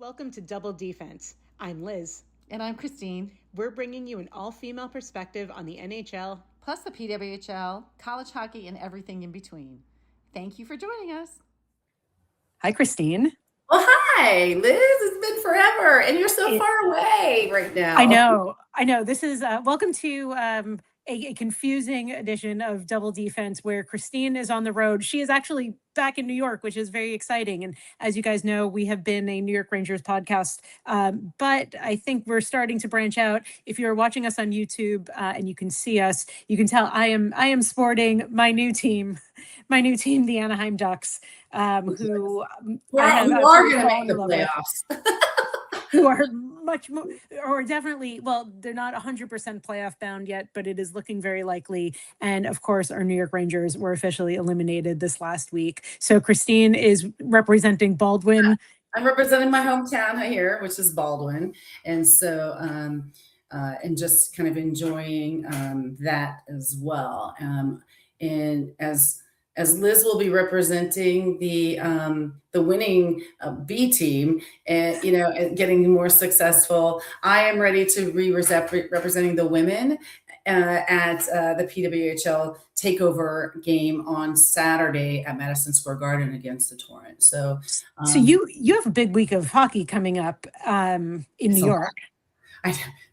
Welcome to Double Defense. I'm Liz. And I'm Christine. We're bringing you an all-female perspective on the NHL, plus the PWHL, college hockey, and everything in between. Thank you for joining us. Hi, Christine. Well, hi, Liz. It's been forever, and you're so far away right now. I know. This is welcome to a confusing edition of Double Defense where Christine is on the road. She is actually back in New York, which is very exciting. And as you guys know, we have been a New York Rangers podcast, but I think we're starting to branch out. If you're watching us on YouTube and you can see us, you can tell I am sporting my new team, the Anaheim Ducks, who are going to make the playoffs. Who are much more, or definitely, well, they're not 100% playoff bound yet, but it is looking very likely. And of course, our New York Rangers were officially eliminated this last week. So Christine is representing Baldwin. I'm representing my hometown here, which is Baldwin. And so, and just kind of enjoying that as well. And as Liz will be representing the winning B team, and getting more successful, I am ready to be representing the women at the PWHL takeover game on Saturday at Madison Square Garden against the Torrent. So you have a big week of hockey coming up in New York.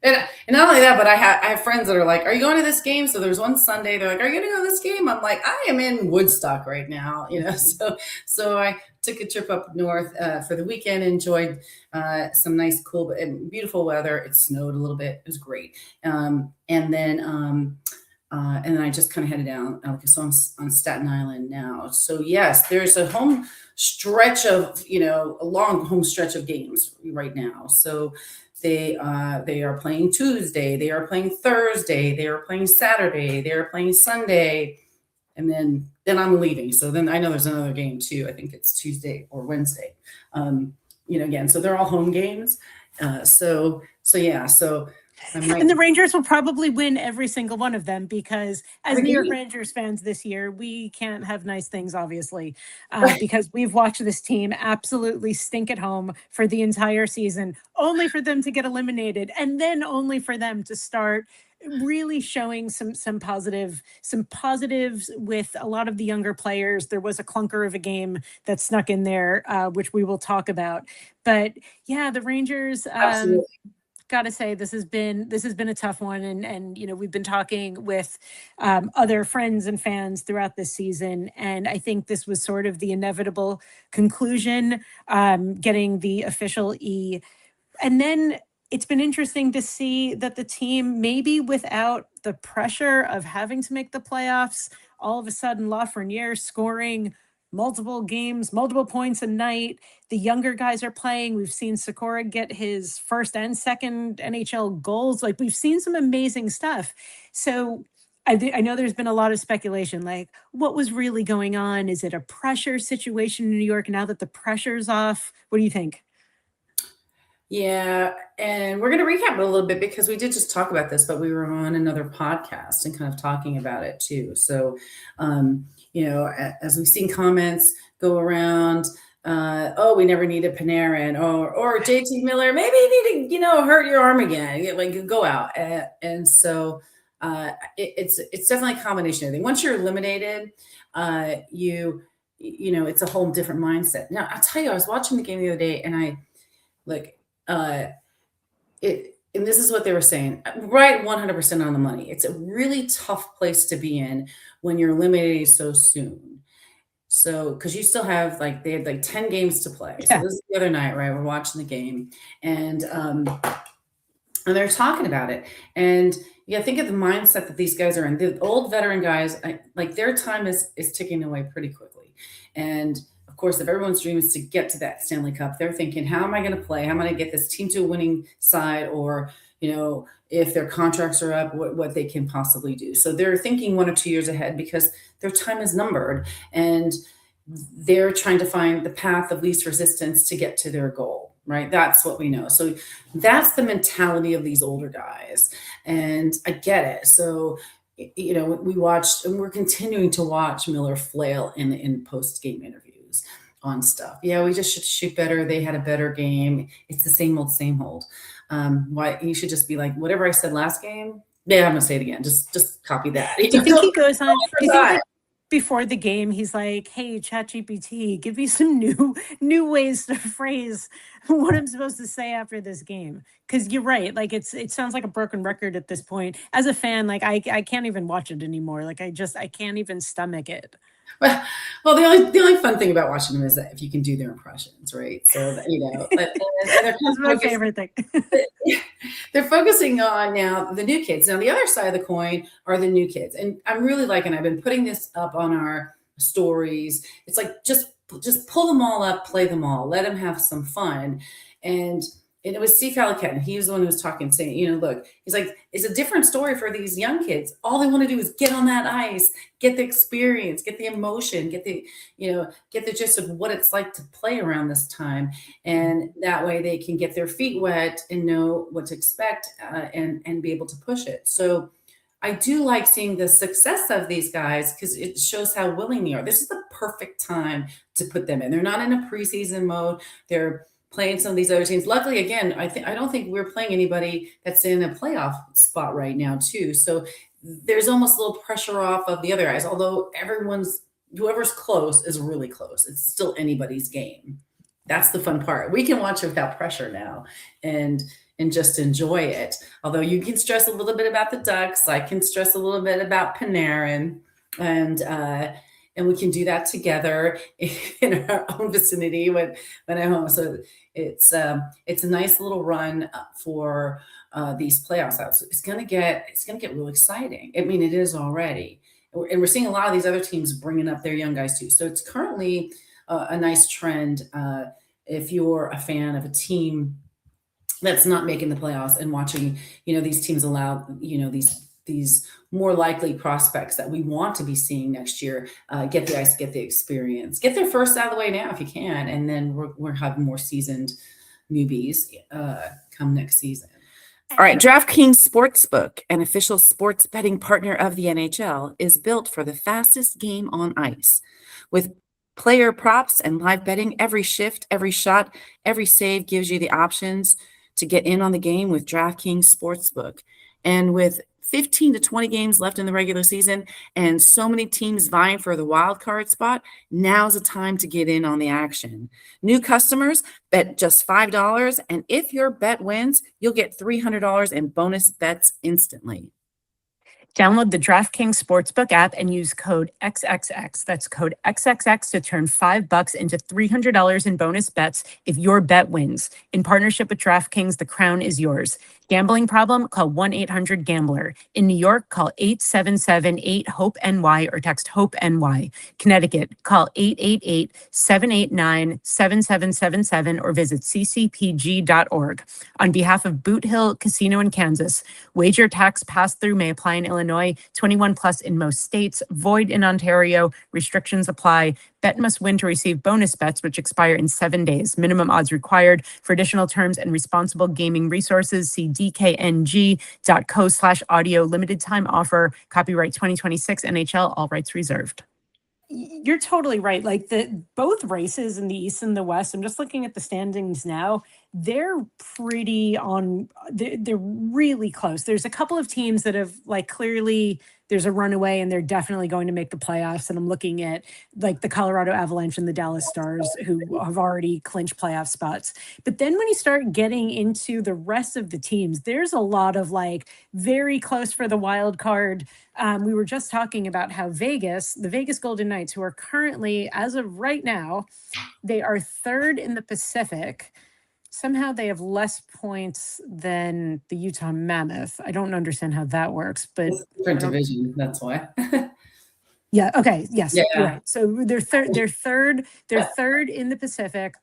And not only that, but I have friends that are like, "Are you going to this game?" So there's one Sunday they're like, "Are you going to go to this game?" I'm like, "I am in Woodstock right now," So I took a trip up north for the weekend, enjoyed some nice, cool, and beautiful weather. It snowed a little bit. It was great. And then I just kind of headed down. So I'm on Staten Island now. So yes, there's a home stretch of a long home stretch of games right now. So. They are playing Tuesday. They are playing Thursday. They are playing Saturday. They are playing Sunday, and then I'm leaving. So then I know there's another game too. I think it's Tuesday or Wednesday. Again, so they're all home games. So yeah. So. And the Rangers will probably win every single one of them because as New York Rangers fans this year, we can't have nice things, obviously, because we've watched this team absolutely stink at home for the entire season, only for them to get eliminated and then only for them to start really showing some positives with a lot of the younger players. There was a clunker of a game that snuck in there, which we will talk about. But yeah, the Rangers. Absolutely. Got to say this has been a tough one, and we've been talking with other friends and fans throughout this season, and I think this was sort of the inevitable conclusion, getting the official E. And then it's been interesting to see that the team, maybe without the pressure of having to make the playoffs, all of a sudden Lafreniere scoring multiple games, multiple points a night. The younger guys are playing. We've seen Sikora get his first and second NHL goals. Like, we've seen some amazing stuff. So I know there's been a lot of speculation, like what was really going on? Is it a pressure situation in New York now that the pressure's off? What do you think? Yeah, and we're going to recap it a little bit because we did just talk about this, but we were on another podcast and kind of talking about it too. So, as we've seen comments go around, we never needed Panarin, or JT Miller, maybe you need to, hurt your arm again, like go out. And so it's definitely a combination of things. Once you're eliminated, it's a whole different mindset. Now, I'll tell you, I was watching the game the other day and I and this is what they were saying, right? 100% on the money. It's a really tough place to be in when you're eliminated so soon. So, because you still have they had 10 games to play. Yeah. So this is the other night, right? We're watching the game, and they're talking about it. And think of the mindset that these guys are in. The old veteran guys, their time is ticking away pretty quickly, and of course, if everyone's dream is to get to that Stanley Cup, they're thinking, how am I going to play? How am I going to get this team to a winning side? Or, if their contracts are up, what they can possibly do. So they're thinking 1 or 2 years ahead because their time is numbered and they're trying to find the path of least resistance to get to their goal, right? That's what we know. So that's the mentality of these older guys. And I get it. So, we watched and we're continuing to watch Miller flail in post-game interviews. on stuff. Yeah, we just should shoot better. They had a better game. It's the same old, same old. Why you should just be like, whatever I said last game, yeah, I'm gonna say it again. Just copy that. Do you think he goes on? Do you think Time. like before the game he's like, "Hey, ChatGPT, give me some new ways to phrase what I'm supposed to say after this game"? Because you're right, like it sounds like a broken record at this point. As a fan, like I can't even watch it anymore. Like I can't even stomach it. Well, the only fun thing about watching them is that if you can do their impressions, right? So that, and they're That's my favorite thing. they're focusing on now the new kids. Now the other side of the coin are the new kids, and I'm really liking. I've been putting this up on our stories. It's like just pull them all up, play them all, let them have some fun, and. And it was Steve Hallican. He was the one who was talking, saying, look, he's like, it's a different story for these young kids. All they want to do is get on that ice, get the experience, get the emotion, get the gist of what it's like to play around this time. And that way they can get their feet wet and know what to expect and be able to push it. So I do like seeing the success of these guys because it shows how willing they are. This is the perfect time to put them in. They're not in a preseason mode. They're playing some of these other teams. Luckily, again, I don't think we're playing anybody that's in a playoff spot right now, too. So there's almost a little pressure off of the other guys. Although whoever's close is really close. It's still anybody's game. That's the fun part. We can watch it without pressure now, and just enjoy it. Although you can stress a little bit about the Ducks, I can stress a little bit about Panarin, and we can do that together in our own vicinity when I'm home. So it's a nice little run for these playoffs out. So it's gonna get real exciting. I mean, it is already, and we're seeing a lot of these other teams bringing up their young guys too. So it's currently a nice trend if you're a fan of a team that's not making the playoffs and watching, these teams allow, these more likely prospects that we want to be seeing next year get the ice, get the experience, get their first out of the way now if you can, and then we're having more seasoned newbies come next season. All right, DraftKings Sportsbook, an official sports betting partner of the NHL, is built for the fastest game on ice. With player props and live betting, every shift, every shot, every save gives you the options to get in on the game with DraftKings Sportsbook. And with 15 to 20 games left in the regular season and so many teams vying for the wild card spot, now's the time to get in on the action. New customers bet just $5, and if your bet wins, you'll get $300 in bonus bets instantly. Download the DraftKings Sportsbook app and use code XXX. That's code XXX to turn $5 into $300 in bonus bets if your bet wins. In partnership with DraftKings, the crown is yours. Gambling problem? Call 1-800-GAMBLER. In New York, call 877-8-HOPE-NY or text HOPE-NY. Connecticut, call 888-789-7777 or visit ccpg.org. On behalf of Boot Hill Casino in Kansas, wager tax pass-through may apply in Illinois, 21 plus in most states, void in Ontario, restrictions apply. Bet must win to receive bonus bets, which expire in 7 days. Minimum odds required. For additional terms and responsible gaming resources, see dkng.co/audio. Limited time offer. Copyright 2026 NHL. All rights reserved. You're totally right. Like both races in the East and the West, I'm just looking at the standings now. They're they're really close. There's a couple of teams that have clearly there's a runaway and they're definitely going to make the playoffs. And I'm looking at the Colorado Avalanche and the Dallas Stars who have already clinched playoff spots. But then when you start getting into the rest of the teams, there's a lot of very close for the wild card. We were just talking about how the Vegas Golden Knights, who are currently, as of right now, they are third in the Pacific. Somehow they have less points than the Utah Mammoth. I don't understand how that works, but different division. That's why. Yeah. Okay. Yes. Yeah. Right. So they're third. They're third in the Pacific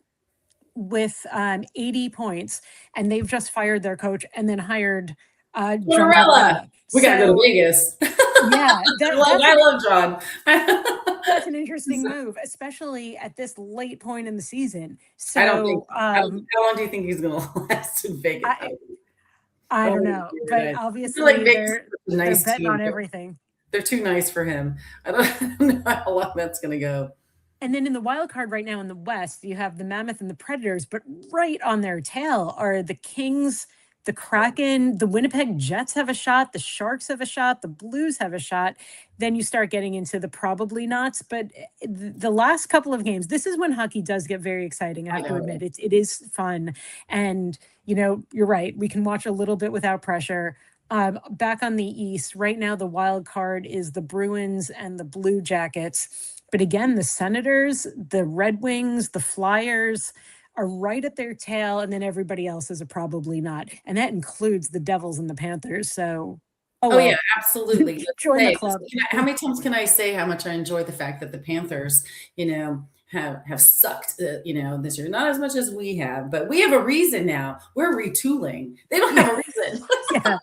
with 80 points, and they've just fired their coach and then hired John Tortorella. We gotta go to Vegas. Yeah, I love John. That's an interesting move, especially at this late point in the season. So, how long do you think he's going to last in Vegas? I don't know, but obviously they're betting on everything. They're too nice for him. I don't know how long that's going to go. And then in the wild card right now in the West, you have the Mammoth and the Predators, but right on their tail are the Kings, the Kraken, the Winnipeg Jets have a shot, the Sharks have a shot, the Blues have a shot. Then you start getting into the probably nots. But the last couple of games, this is when hockey does get very exciting. I I have to know. admit, it is fun. And, you're right. We can watch a little bit without pressure. Back on the East, right now, the wild card is the Bruins and the Blue Jackets. But again, the Senators, the Red Wings, the Flyers are right at their tail, and then everybody else is a probably not. And that includes the Devils and the Panthers. So, oh Oh yeah, well, absolutely. Let's join the say, club. how many times can I say how much I enjoy the fact that the Panthers, have sucked, this year? Not as much as we have, but we have a reason now. We're retooling. They don't have a reason. Yeah,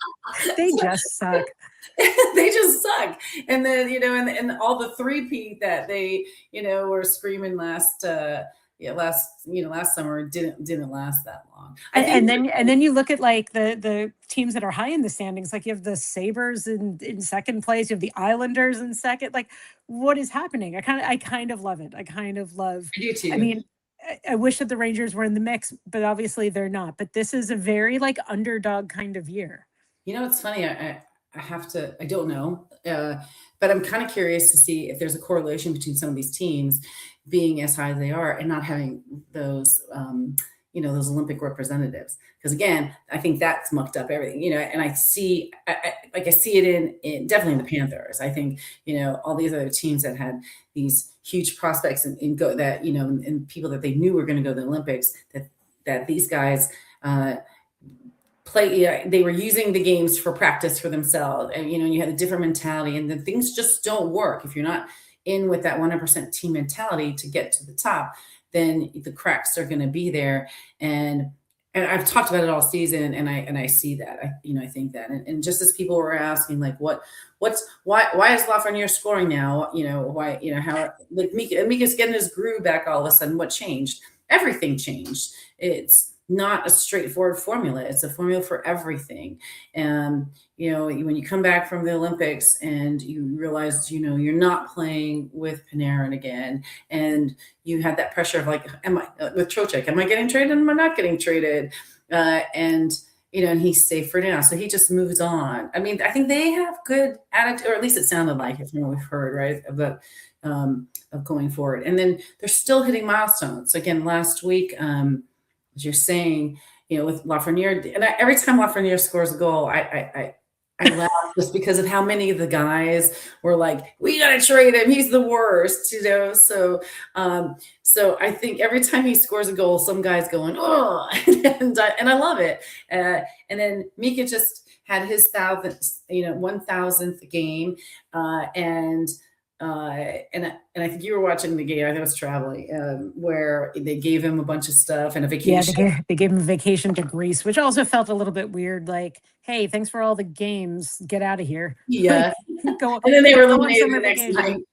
they just suck. They just suck. And then, and all the three-peat that they, were screaming last summer didn't last that long. And then you look at like the teams that are high in the standings, like you have the Sabres in second place, you have the Islanders in second. Like, what is happening? I kind of love it. I kind of love. I do too. I mean, I wish that the Rangers were in the mix, but obviously they're not. But this is a very like underdog kind of year. It's funny. I don't know, but I'm kind of curious to see if there's a correlation between some of these teams being as high as they are and not having those Olympic representatives. Because again, I think that's mucked up everything, and I see, I see it in definitely in the Panthers. I think, all these other teams that had these huge prospects and go that, and people that they knew were going to go to the Olympics, that these guys, they were using the games for practice for themselves, and you had a different mentality, and then things just don't work if you're not in with that 100% team mentality to get to the top. Then the cracks are going to be there, and I've talked about it all season, and I see that. I think that, and just as people were asking, like, why is Lafreniere scoring now? Why, how, like, Mika's getting his groove back all of a sudden. What changed? Everything changed. It's not a straightforward formula. It's a formula for everything. And, when you come back from the Olympics and you realize, you're not playing with Panarin again, and you had that pressure of like, with Trocheck, am I getting traded? Am I not getting traded? And he's safe for now. So he just moves on. I mean, I think they have good attitude, or at least it sounded like it from what we've heard, right? About, of going forward. And then they're still hitting milestones. So again, last week, as you're saying, with Lafreniere, and every time Lafreniere scores a goal, I laugh just because of how many of the guys were like, "We gotta trade him. He's the worst," So, so I think every time he scores a goal, some guy's going, "Oh," and I love it. And then Mika just had his 1,000th game, and I think you were watching the game. I think I was traveling, where they gave him a bunch of stuff and a vacation. Yeah, they gave him a vacation to Greece, which also felt a little bit weird. Like, hey, thanks for all the games. Get out of here. Yeah. Go, and then they were go on eliminated summer the next vacation.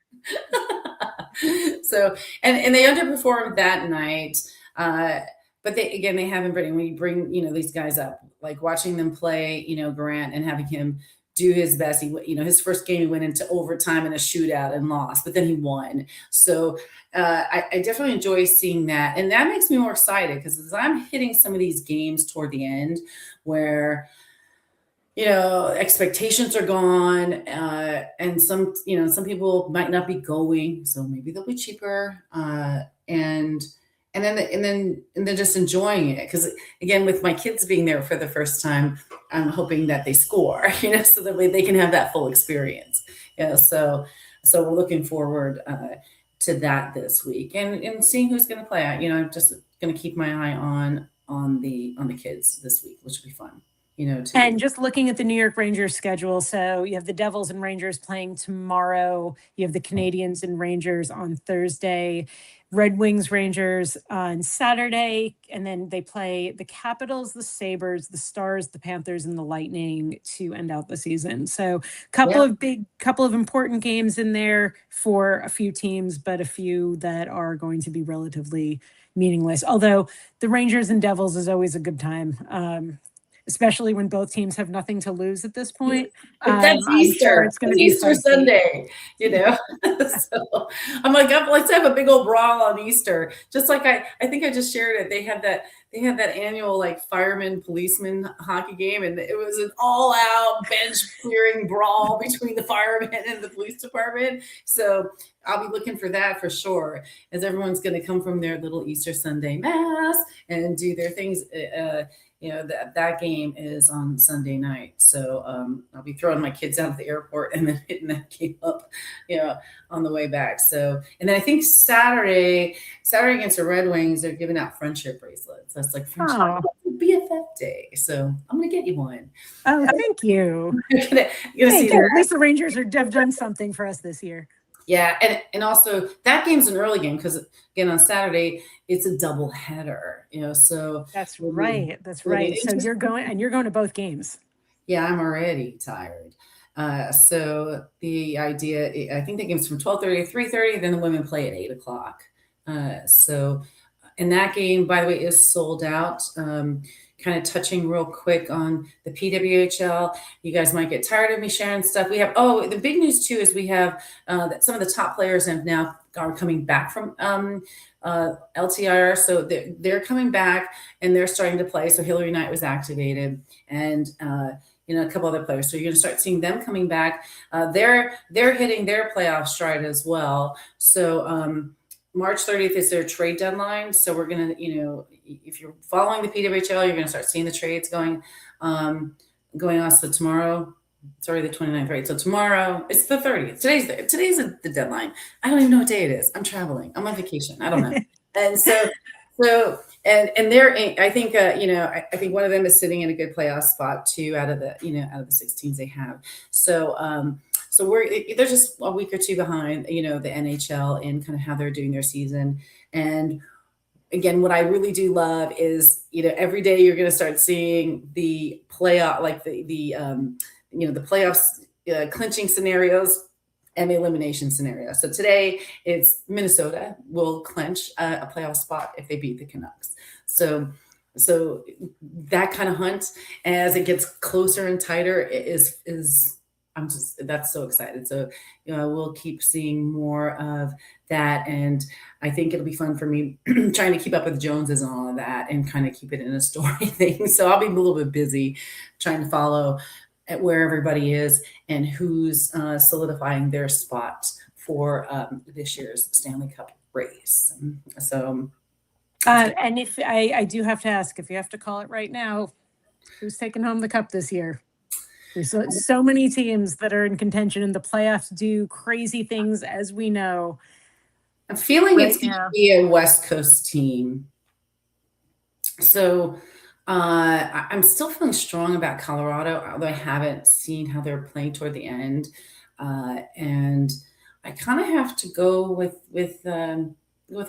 night. So, and they underperformed that night. But they haven't been, when you bring, these guys up, like watching them play, Grant, and having him do his best. His first game, he went into overtime in a shootout and lost, but then he won. So I definitely enjoy seeing that. And that makes me more excited, because as I'm hitting some of these games toward the end where, expectations are gone, and some people might not be going, so maybe they'll be cheaper, and then just enjoying it. Because again, with my kids being there for the first time, I'm hoping that they score, so that way they can have that full experience. So we're looking forward to that this week, and seeing who's going to play. I'm just going to keep my eye on the kids this week, which will be fun. And just looking at the New York Rangers schedule, so you have the Devils and Rangers playing tomorrow. You have the Canadiens and Rangers on Thursday, Red Wings Rangers on Saturday, and then they play the Capitals, the Sabres, the Stars, the Panthers, and the Lightning to end out the season. So couple of important games in there for a few teams, but a few that are going to be relatively meaningless. Although the Rangers and Devils is always a good time. especially when both teams have nothing to lose at this point. But that's I'm sure Easter. it's going to That's be Easter feisty. Sunday, so I'm like, let's have a big old brawl on Easter. Just like I think I just shared it. They had that annual like fireman policeman hockey game, and it was an all out bench clearing brawl between the firemen and the police department. So I'll be looking for that for sure, as everyone's going to come from their little Easter Sunday mass and do their things. That game is on Sunday night, so I'll be throwing my kids out of the airport and then hitting that game up, on the way back. So, and then I think Saturday against the Red Wings, they're giving out friendship bracelets. That's like friendship BFF day. So I'm gonna get you one. Oh, thank you. You're gonna see At least the Rangers have done something for us this year. Yeah, and also that game's an early game because again on Saturday it's a double header. So that's right. So you're going to both games. Yeah, I'm already tired. So the idea, I think the game's from 12:30 to 3:30. Then the women play at 8:00. And that game, by the way, is sold out. Kind of touching real quick on the PWHL. You guys might get tired of me sharing stuff. We have, the big news too is we have that some of the top players are coming back from LTIR. So they're coming back and they're starting to play. So Hillary Knight was activated, and a couple other players. So you're going to start seeing them coming back. They're hitting their playoff stride as well. So March 30th is their trade deadline. So we're going to, if you're following the PWHL, you're going to start seeing the trades going on. So tomorrow, it's already the 29th, right? So tomorrow, it's the 30th. Today's the deadline. I don't even know what day it is. I'm traveling. I'm on vacation. I don't know. And and they're, I think, I think one of them is sitting in a good playoff spot too, out of the 16s they have. So they're just a week or two behind, the NHL in kind of how they're doing their season. And again, what I really do love is, every day you're going to start seeing the playoff, like the playoffs, clinching scenarios and the elimination scenario. So today it's Minnesota will clinch a playoff spot if they beat the Canucks. So that kind of hunt, as it gets closer and tighter, is that's so excited. So we'll keep seeing more of that, and I think it'll be fun for me trying to keep up with Joneses and all of that and kind of keep it in a story thing. So I'll be a little bit busy trying to follow at where everybody is and who's solidifying their spot for this year's Stanley Cup race. So, and if I do have to ask, if you have to call it right now, who's taking home the cup this year? There's so many teams that are in contention, and the playoffs do crazy things, as we know. I'm feeling it's going to be a West Coast team. So I'm still feeling strong about Colorado, although I haven't seen how they're playing toward the end. And I kind of have to go with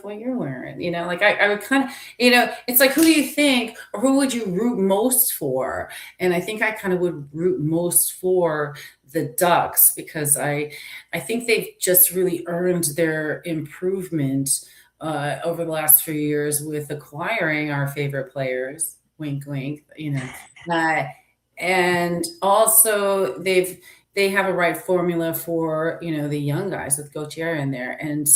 what you're wearing, I would kind of, it's like, who do you think, or who would you root most for? And I think I kind of would root most for the Ducks, because I think they've just really earned their improvement over the last few years with acquiring our favorite players. Wink, wink, and also they have a right formula for, the young guys with Gauthier in there. And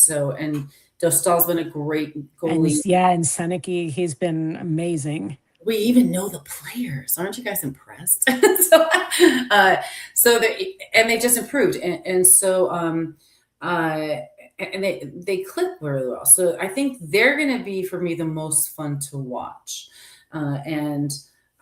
Dostal's been a great goalie. And Seneke, he's been amazing. We even know the players. Aren't you guys impressed? And they just improved. And they click really well. So I think they're going to be, for me, the most fun to watch. And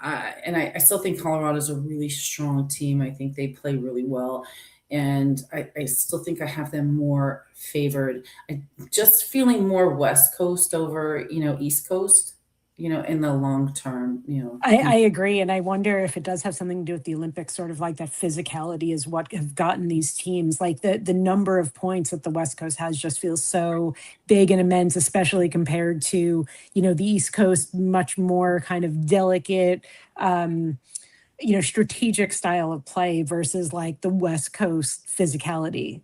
I still think Colorado's a really strong team. I think they play really well. And I still think I have them more favored. I'm just feeling more West Coast over, East Coast, in the long term, I agree. And I wonder if it does have something to do with the Olympics, sort of like that physicality is what have gotten these teams, like the number of points that the West Coast has just feels so big and immense, especially compared to, the East Coast, much more kind of delicate, strategic style of play versus like the West Coast physicality.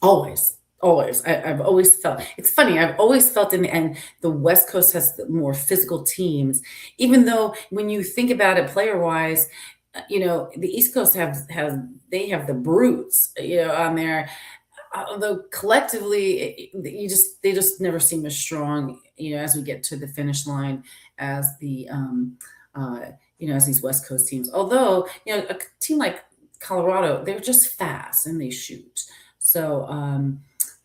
Always. Always. I've always felt it's funny. I've always felt in the end, the West Coast has the more physical teams, even though when you think about it player wise, the East Coast have they have the brutes, on there. Although collectively, they just never seem as strong, as we get to the finish line as uh, as these West Coast teams. Although, a team like Colorado, they're just fast and they shoot. So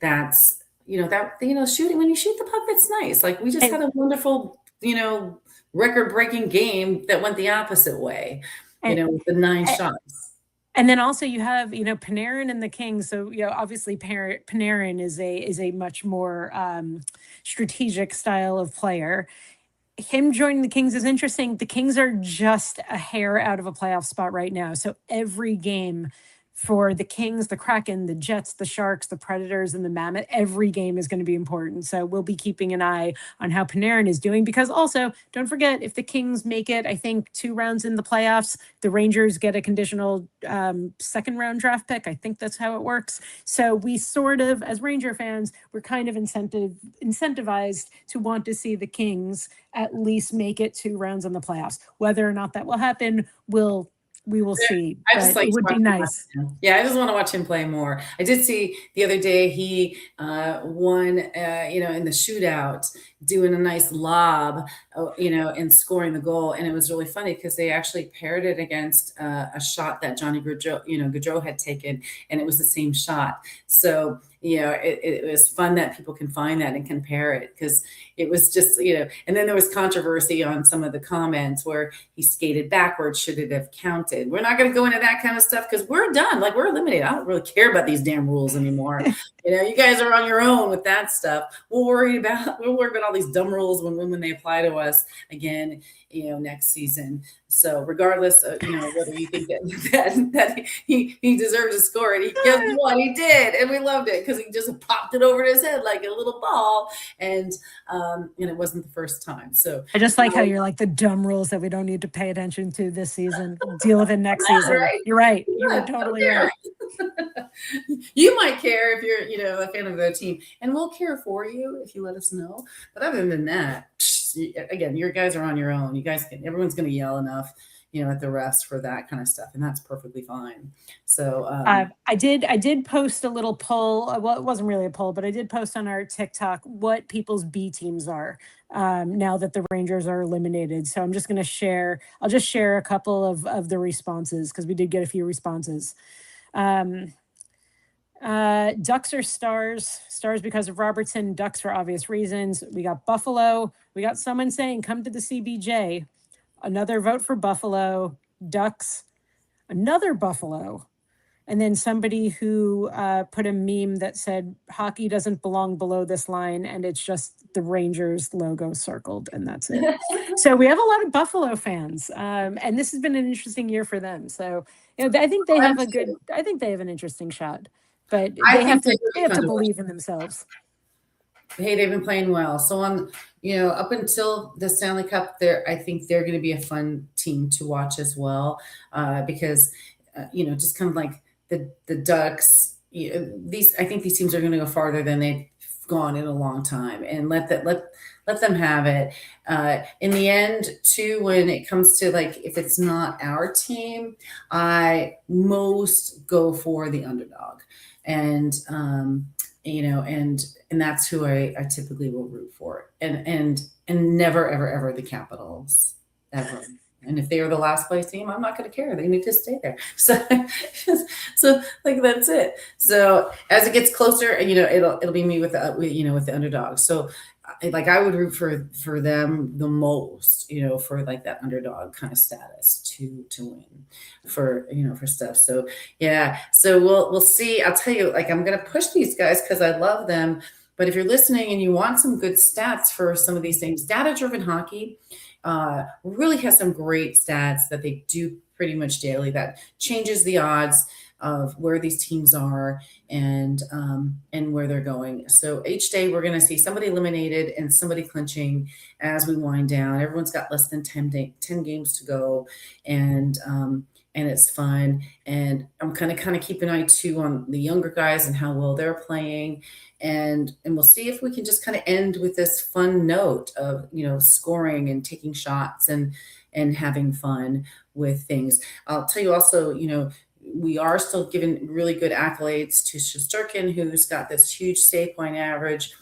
that's shooting when you shoot the puck, that's nice. Like we just And had a wonderful, record breaking game that went the opposite way, and with the nine shots. and then also you have, Panarin and the Kings. So, obviously Panarin is a much more strategic style of player. Him joining the Kings is interesting. The Kings are just a hair out of a playoff spot right now. So every game for the Kings, the Kraken, the Jets, the Sharks, the Predators, and the Mammoth, every game is going to be important. So we'll be keeping an eye on how Panarin is doing, because also don't forget, if the Kings make it, I think 2 rounds in the playoffs, the Rangers get a conditional second round draft pick. I think that's how it works. So we sort of, as Ranger fans, we're kind of incentivized to want to see the Kings at least make it 2 rounds in the playoffs. Whether or not that will happen, we will see. I just But like it would be nice. Yeah, I just want to watch him play more. I did see the other day he won, in the shootout, doing a nice lob, and scoring the goal. And it was really funny because they actually paired it against a shot that Johnny Gaudreau had taken, and it was the same shot. So it was fun that people can find that and compare it, because it was just, and then there was controversy on some of the comments where he skated backwards. Should it have counted? We're not going to go into that kind of stuff because we're done. Like, we're eliminated. I don't really care about these damn rules anymore. You guys are on your own with that stuff. We'll worry about all these dumb rules when they apply to us again, next season. So regardless of, whether you think that he deserves to score it, guess what? He did. And we loved it because he just popped it over his head like a little ball. And it wasn't the first time. So I just like how you're like, the dumb rules that we don't need to pay attention to this season. Deal with it next season. Right? You're right. Yeah, You're totally right. You might care if you're, a fan of the team, and we'll care for you if you let us know. But other than that, again, your guys are on your own. Everyone's going to yell enough, at the refs for that kind of stuff, and that's perfectly fine. So I did post a little poll. Well, it wasn't really a poll, but I did post on our TikTok what people's B teams are now that the Rangers are eliminated. So I'm just going to share. I'll just share a couple of the responses, because we did get a few responses. Ducks are Stars. Stars because of Robertson. Ducks for obvious reasons. We got Buffalo. We got someone saying, come to the CBJ. Another vote for Buffalo. Ducks. Another Buffalo. And then somebody who put a meme that said, hockey doesn't belong below this line, and it's just the Rangers logo circled, and that's it. So we have a lot of Buffalo fans, and this has been an interesting year for them. So I think they have an interesting shot, but they have to believe in themselves. Hey, they've been playing well. So up until the Stanley Cup, I think they're going to be a fun team to watch as well, because just kind of like the Ducks. I think these teams are going to go farther than they've gone in a long time, and let them have it. In the end, too, when it comes to, like, if it's not our team, I most go for the underdog, and and that's who I typically will root for, and never ever the Capitals, ever. And if they are the last place team, I'm not going to care. They need to stay there. So like, that's it. So as it gets closer, it'll be me with the underdog. So like, I would root for them the most, for like that underdog kind of status to win for stuff. So yeah. So we'll see. I'll tell you, like, I'm going to push these guys because I love them. But if you're listening and you want some good stats for some of these things, Data Driven Hockey really has some great stats that they do pretty much daily that changes the odds of where these teams are and where they're going. So each day we're going to see somebody eliminated and somebody clinching as we wind down. Everyone's got less than 10 games to go, and it's fun. And I'm kind of keep an eye too on the younger guys and how well they're playing, and we'll see if we can just kind of end with this fun note of scoring and taking shots and having fun with things. I'll tell you also, we are still giving really good accolades to Shesterkin, who's got this huge save point average,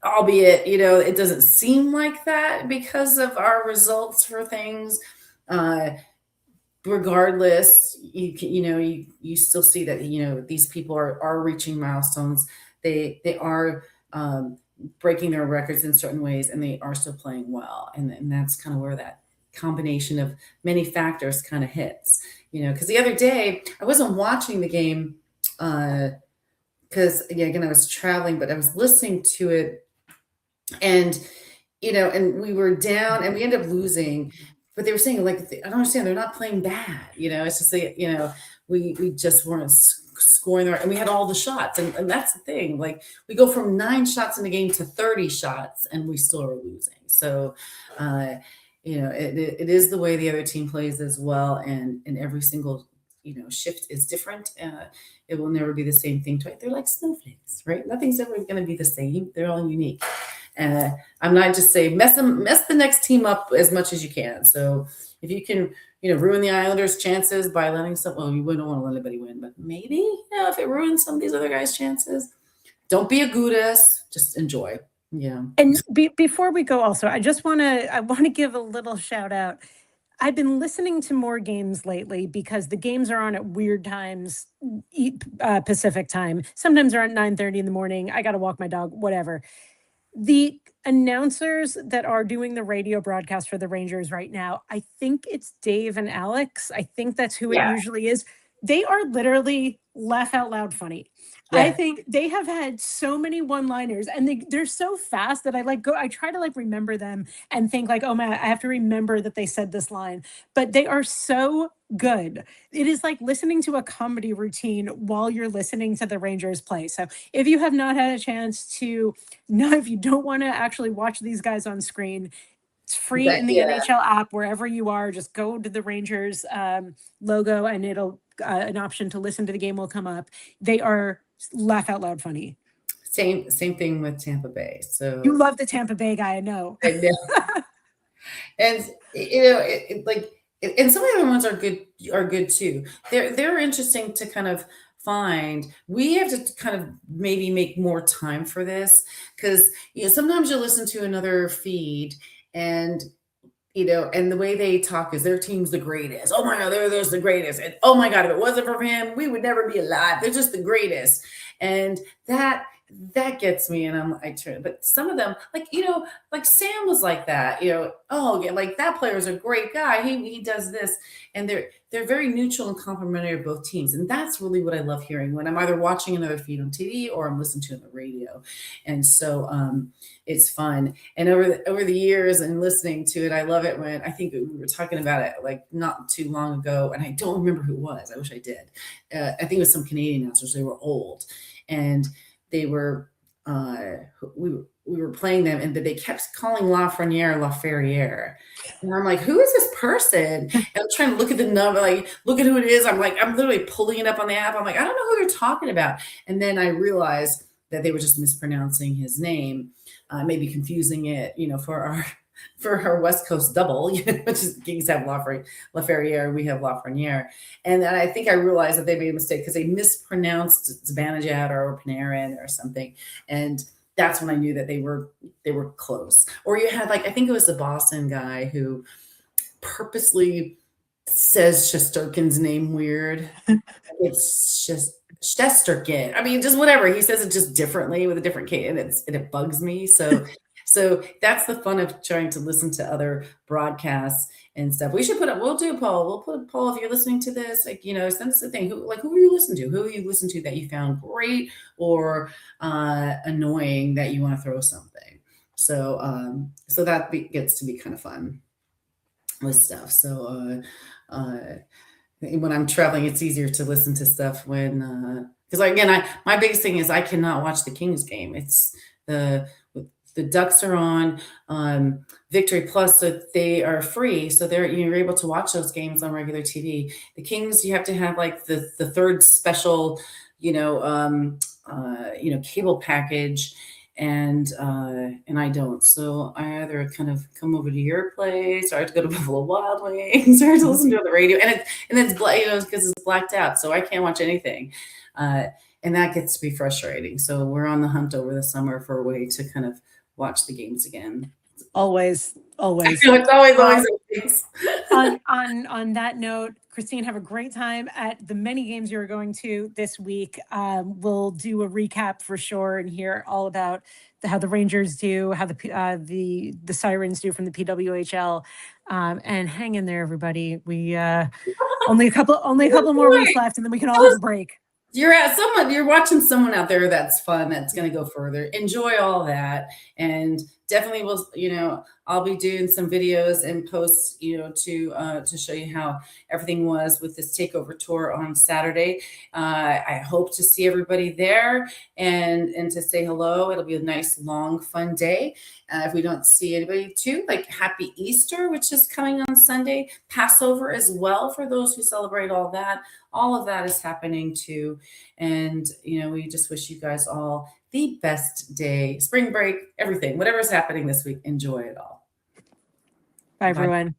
albeit, it doesn't seem like that because of our results for things. Regardless, you still see that, these people are reaching milestones. They are breaking their records in certain ways, and they are still playing well. And that's kind of where that combination of many factors kind of hits. Because the other day I wasn't watching the game because again I was traveling, but I was listening to it, and and we were down and we ended up losing, but they were saying like I don't understand, they're not playing bad. It's just we just weren't scoring there, and we had all the shots, and that's the thing. Like we go from 9 shots in the game to 30 shots, and we still are losing. So. It is the way the other team plays as well, and every single shift is different. It will never be the same thing. They're like snowflakes, right? Nothing's ever going to be the same. They're all unique. I'm not just saying mess the next team up as much as you can. So if you can, ruin the Islanders' chances by letting you wouldn't want to let anybody win, but maybe if it ruins some of these other guys' chances, don't be a Gudis, just enjoy. Yeah. And before we go, also, I want to give a little shout out. I've been listening to more games lately because the games are on at weird times, Pacific time. Sometimes they're at 9:30 in the morning. I got to walk my dog, whatever. The announcers that are doing the radio broadcast for the Rangers right now, I think it's Dave and Alex. I think that's who it usually is. They are literally laugh out loud funny. Yeah. I think they have had so many one-liners, and they're so fast that I try to remember them and think oh man, I have to remember that they said this line, but they are so good. It is like listening to a comedy routine while you're listening to the Rangers play. So if you have not had a chance to if you don't want to actually watch these guys on screen, it's free in the NHL app, wherever you are. Just go to the Rangers logo, and it'll an option to listen to the game will come up. They are laugh out loud funny. Same thing with Tampa Bay. So you love the Tampa Bay guy, I know. I know. And and some of the other ones are good too. They're interesting to kind of find. We have to kind of maybe make more time for this, because sometimes you listen to another feed and and the way they talk is their team's the greatest. Oh my God, they're the greatest. And oh my God, if it wasn't for him, we would never be alive. They're just the greatest. And that gets me. And I turn, but some of them, like Sam was like that, oh yeah, like that player is a great guy. He does this. And they're very neutral and complimentary of both teams. And that's really what I love hearing when I'm either watching another feed on TV or I'm listening to it on the radio. And so it's fun. And over the years and listening to it, I love it when I think we were talking about it not too long ago, and I don't remember who it was. I wish I did. I think it was some Canadian announcers. They were old, and they were we were playing them, and they kept calling Lafreniere. And I'm like, who is this person? And I'm trying to look at the number, look at who it is. I'm literally pulling it up on the app. I'm like, I don't know who they're talking about. And then I realized that they were just mispronouncing his name, maybe confusing it, for our West Coast double, which is Kings have Laferriere, we have Lafreniere. And then I think I realized that they made a mistake because they mispronounced Zibanejad or Panarin or something. And that's when I knew that they were close. Or you had I think it was the Boston guy who purposely says Shesterkin's name weird. It's just Shesterkin. I mean, just whatever. He says it just differently with a different K, and it bugs me. So that's the fun of trying to listen to other broadcasts and stuff. We'll do a poll. We'll put a poll if you're listening to this, send us a thing. Who are you listening to? Who have you listened to that you found great or annoying that you want to throw something? So that gets to be kind of fun. with stuff. So when I'm traveling, it's easier to listen to stuff when because again, my biggest thing is I cannot watch the Kings game. It's the Ducks are on Victory Plus, so they are free, so you're able to watch those games on regular TV. The Kings, you have to have like the third special, cable package, and I don't. So I either kind of come over to your place, or I have to go to Buffalo Wild Wings, or to listen to it on the radio, and it's because it's blacked out, so I can't watch anything, and that gets to be frustrating. So we're on the hunt over the summer for a way to kind of watch the games again. Always. It's always things. On that note, Christine, have a great time at the many games you're going to this week. We'll do a recap for sure and hear all about how the Rangers do, how the Sirens do from the PWHL, and hang in there, everybody. We only a couple more weeks left, and then we can all have a break. You're watching someone out there that's fun, that's going to go further. Enjoy all that, and definitely I'll be doing some videos and posts, to show you how everything was with this takeover tour on Saturday. I hope to see everybody there and to say hello. It'll be a nice, long, fun day. If we don't see anybody too, like happy Easter, which is coming on Sunday, Passover as well for those who celebrate all that. All of that is happening too. And, we just wish you guys all the best day, spring break, everything, whatever's happening this week. Enjoy it all. Bye, everyone.